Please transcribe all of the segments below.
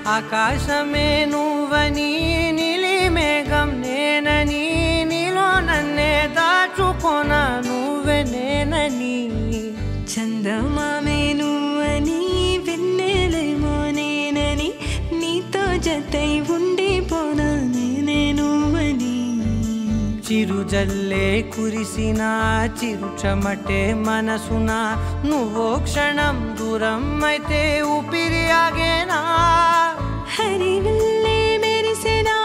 ఆకాశమే నువ్వని నీలి మేఘం నేనని నీలో నన్నే దాచుకొన నువ్వే నేనని చందమామే నువ్వని వెన్నెలేమో నేనని నీతో జతై ఉండిపోనా నేనే నువ్వని చిరుజల్లే కురిసిన చిరుచమటే మనసున నువ్వో క్షణం దూరం అయితే ఊపిరి ఆగేనా హరివల్లే మెరిసెనా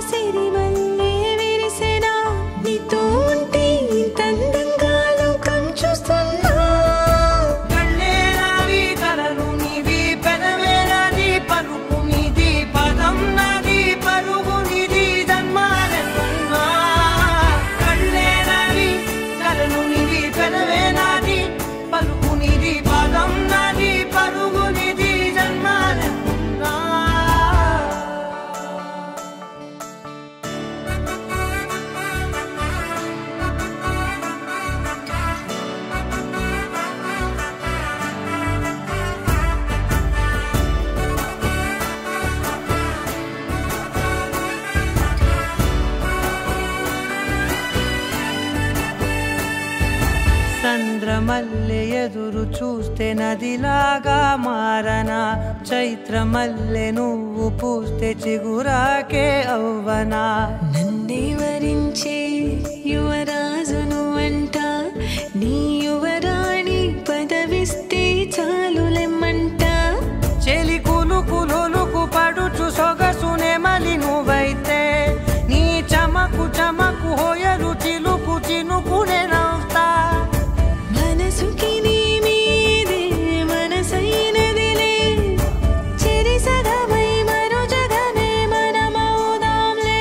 సిరివల్లే విరిసెనా నీతో ఉంటే ఇంతందంగా లోకం చూస్తున్నా కళ్ళే నావి కలలు నీవి పెదవే నాది పలుకు నీది పదం నాది పరుగు నీది జన్మాలెన్నున్నా కళ్ళే నావి కలలు నీవి పెదవే నాది పలుకు నీది పదం నాది పరుగు నీది జన్మాలెన్నున్నా చంద్రమల్లె ఎదురు చూస్తే నదిలాగా మారనా చైత్రమల్లె నువ్వు పూస్తే చిగురాకే అవ్వనా నన్నే వరించే యువరాజు నువ్వంట నీ యువరాణి పదవిస్తే చాలులెమ్మంట చెలి కులుకు పడుచు సొగసునే మలి నువ్వైతే నీ చమకు చమకు హోయలు చిలుకు చినుకునే నవ్వుతా మనసుకి నీ మీదే మనసైనదిలే చెరి సగమై మరో జగమే మనమవుదాంలే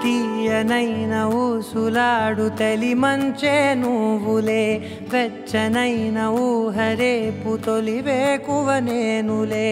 తీయనైన ఊసులాడు తలి మంచే నువ్వులే వెచ్చనైన ఊహరేపు తొలి వేకువ నేనులే